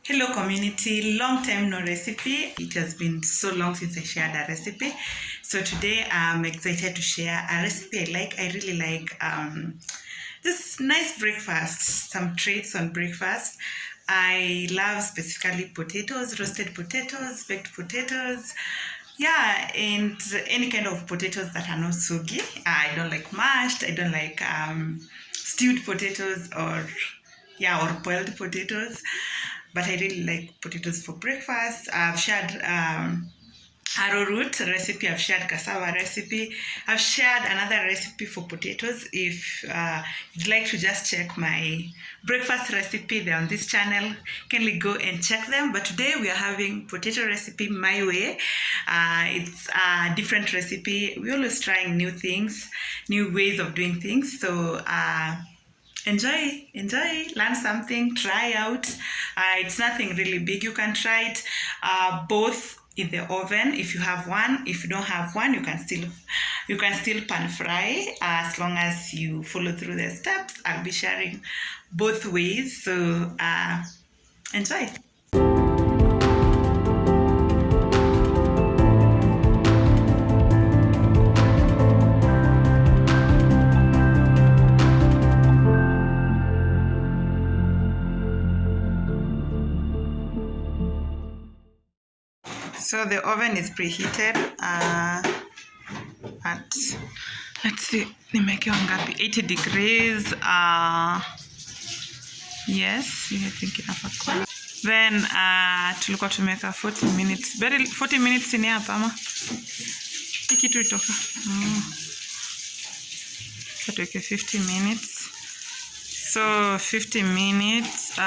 Hello community, long time no recipe. It has been so long since I shared a recipe. So today I'm excited to share a recipe I really like this nice breakfast, some treats on breakfast. I love specifically potatoes, roasted potatoes, baked potatoes. Yeah, and any kind of potatoes that are not soggy. I don't like mashed, I don't like stewed potatoes or boiled potatoes, but I really like potatoes for breakfast. I've shared arrowroot recipe, I've shared cassava recipe, I've shared another recipe for potatoes. If you'd like to just check my breakfast recipe, they're on this channel, kindly go and check them. But today we are having potato recipe my way. It's a different recipe. We're always trying new things, new ways of doing things. So enjoy, learn something, try out. It's nothing really big. You can try it both in the oven if you have one. If you don't have one, you can still pan fry, as long as you follow through the steps. I'll be sharing both ways, so enjoy. So the oven is preheated at, let's see, nimekewa ngapi, 80 degrees. Yes, I think inafaa. Then tulikuwa tumeka 40 minutes. 40 minutes ni hapa ama? Hiki tu itoka. So tuweke 50 minutes. So 50 minutes,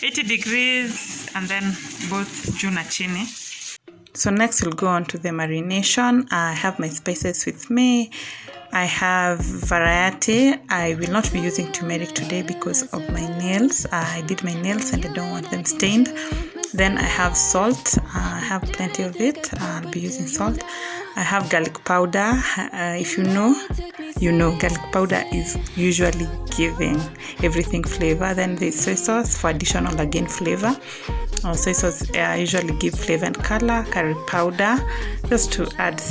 80 degrees, and then both juu na chini. So next we'll go on to the marination. I have my spices with me. I have variety. I will not be using turmeric today because of my nails. I did my nails and I don't want them stained. Then I have salt. I have plenty of it. I'll be using salt. I have garlic powder. If you know, garlic powder is usually giving everything flavor. Then there's soy sauce for additional again flavor. Soy sauce usually give flavor and color. Curry powder just to add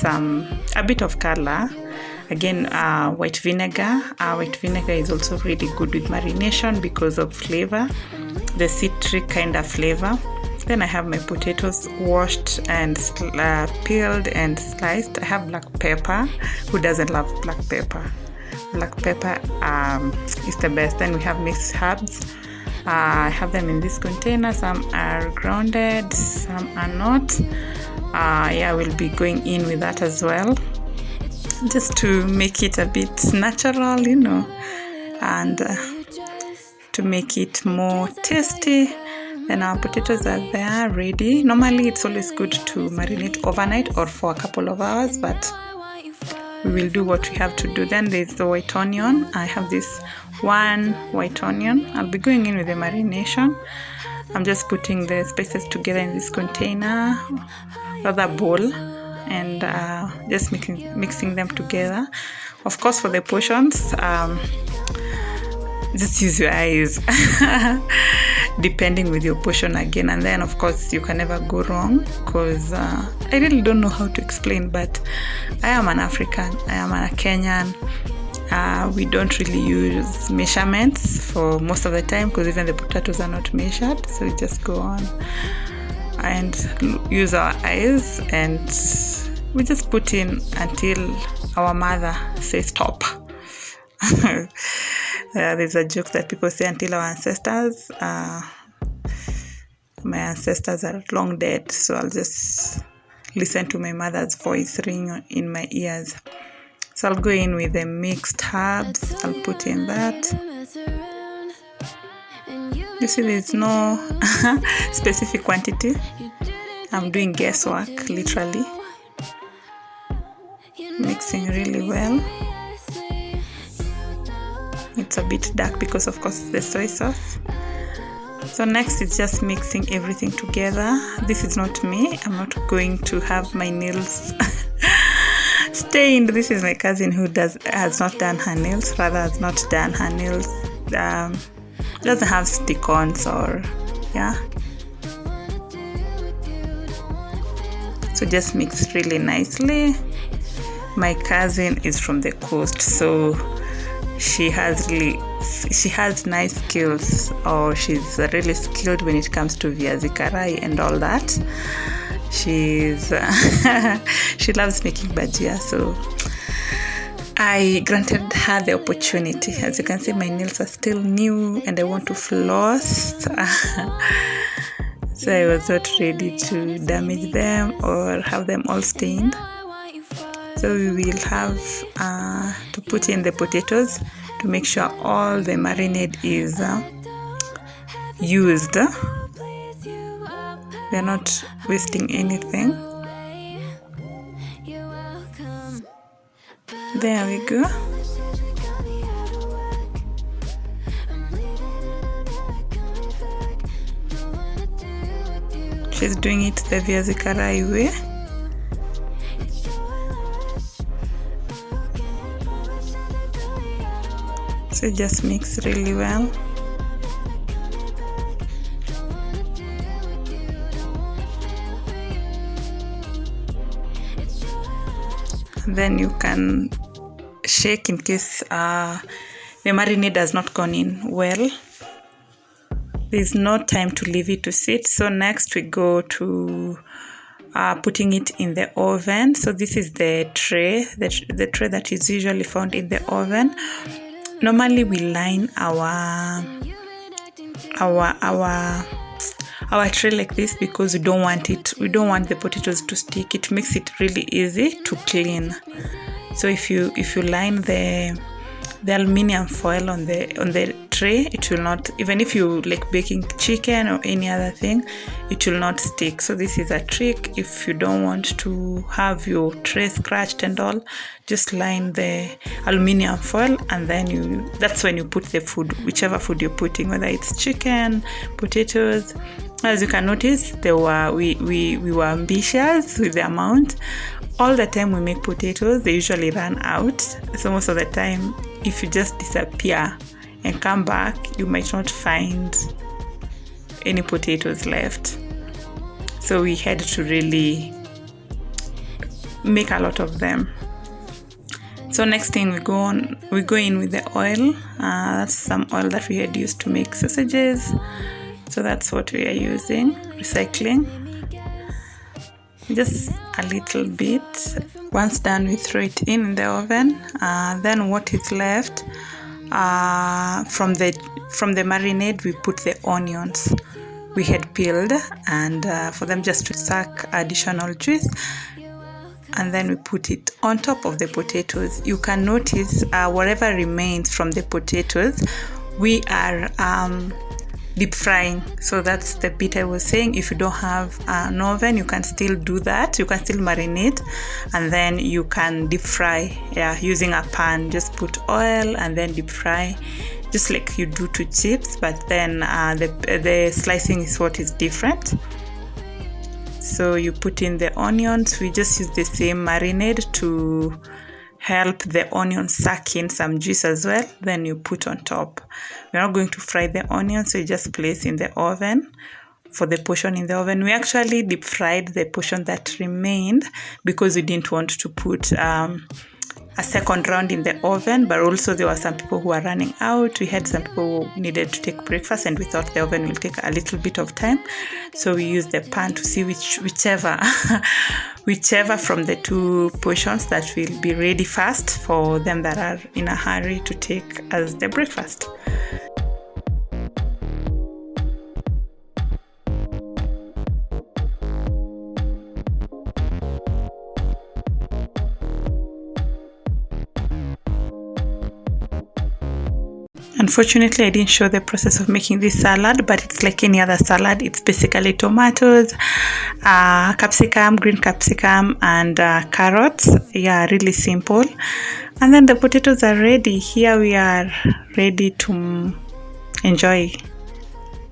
a bit of color. Again, white vinegar. White vinegar is also really good with marination because of flavor, the citric kind of flavor. Then I have my potatoes washed and peeled and sliced. I have black pepper. Who doesn't love black pepper? Black pepper is the best. Then we have mixed herbs. I have them in this container. Some are grounded, some are not. We'll be going in with that as well, just to make it a bit natural, and to make it more tasty. Then our potatoes are there ready. Normally it's always good to marinate overnight or for a couple of hours, but we will do what we have to do. Then there's the white onion. I have this one white onion. I'll be going in with the marination. I'm just putting the spices together in this container, rather bowl, and just mixing them together. Of course, for the portions, just use your eyes depending with your portion again. And then of course you can never go wrong, because I really don't know how to explain, but I am an African, I am a Kenyan. We don't really use measurements for most of the time, because even the potatoes are not measured. So we just go on and use our eyes, and we just put in until our mother says stop. There's a joke that people say until our ancestors. My ancestors are long dead, so I'll just listen to my mother's voice ring in my ears. So I'll go in with the mixed herbs. I'll put in that. You see, there's no specific quantity. I'm doing guesswork, literally. Mixing really well. It's a bit dark because of course the soy sauce. So next is just mixing everything together. This is not me. I'm not going to have my nails stained. This is my cousin who has not done her nails. Rather, has not done her nails. Doesn't have stick-ons or Yeah, so just mix really nicely. My cousin is from the coast, so she has nice skills, or she's really skilled when it comes to viazi karai and all that. She's she loves making bhajia, so I granted her the opportunity. As you can see, my nails are still new and I want to floss. So I was not ready to damage them or have them all stained. So we will have to put in the potatoes to make sure all the marinade is used. We are not wasting anything. There we go. She's doing it the viazi karai way. So just mix really well. And then you can shake in case the marinade has not gone in well. There's no time to leave it to sit. So next we go to putting it in the oven. So this is the tray, the tray that is usually found in the oven. Normally we line our tray like this because we don't want the potatoes to stick. It makes it really easy to clean. So if you line the aluminium foil on the tray, it will not, even if you like baking chicken or any other thing, it will not stick. So this is a trick. If you don't want to have your tray scratched and all, just line the aluminium foil, and then that's when you put the food, whichever food you're putting, whether it's chicken, potatoes. As you can notice, we were ambitious with the amount. All the time we make potatoes, they usually run out. So most of the time, if you just disappear and come back, you might not find any potatoes left. So we had to really make a lot of them. So next thing we go in with the oil. That's some oil that we had used to make sausages. So that's what we are using, recycling. Just a little bit. Once done, we throw it in the oven. Then what is left from the marinade, we put the onions we had peeled, and for them just to suck additional juice. And then we put it on top of the potatoes. You can notice whatever remains from the potatoes, we are deep frying. So that's the bit I was saying. If you don't have an oven, you can still do that. You can still marinate, and then you can deep fry using a pan. Just put oil and then deep fry, just like you do to chips, but then the slicing is what is different. So you put in the onions. We just use the same marinade to help the onion suck in some juice as well. Then you put on top. We're not going to fry the onions, so you just place in the oven. For the portion in the oven, we actually deep fried the portion that remained because we didn't want to put a second round in the oven, but also there were some people who were running out. We had some people who needed to take breakfast, and we thought the oven will take a little bit of time, so we used the pan to see whichever from the two portions that will be ready fast for them that are in a hurry to take as the breakfast. Unfortunately, I didn't show the process of making this salad, but it's like any other salad. It's basically tomatoes, capsicum, green capsicum, and carrots. Yeah, really simple. And then the potatoes are ready. Here we are ready to enjoy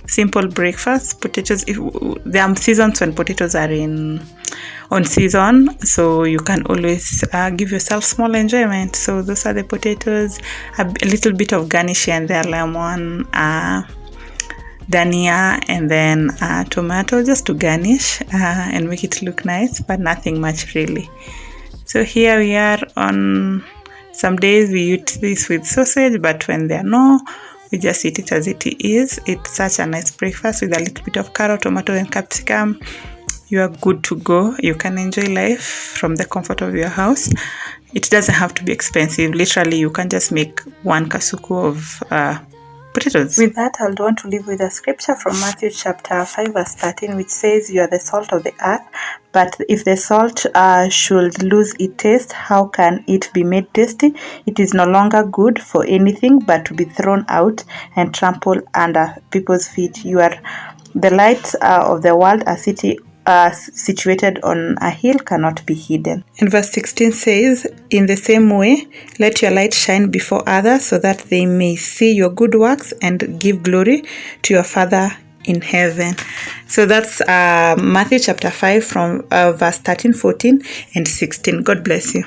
simple breakfast. Potatoes, there are seasons when potatoes are on season, so you can always give yourself small enjoyment. So those are the potatoes, a little bit of garnish and the lemon, dania, and then tomato just to garnish and make it look nice, but nothing much really. So here we are. On some days we eat this with sausage, but when there are no, we just eat it as it is. It's such a nice breakfast with a little bit of carrot, tomato, and capsicum. You are good to go. You can enjoy life from the comfort of your house. It doesn't have to be expensive. Literally, you can just make one kasuku of potatoes. With that, I'll want to leave with a scripture from Matthew chapter 5 verse 13, which says, "You are the salt of the earth, but if the salt should lose its taste, how can it be made tasty? It is no longer good for anything but to be thrown out and trampled under people's feet. You are the light of the world. A city situated on a hill cannot be hidden." And verse 16 says, "In the same way, let your light shine before others so that they may see your good works and give glory to your Father in heaven." So that's Matthew chapter 5 from verse 13, 14, and 16. God bless you.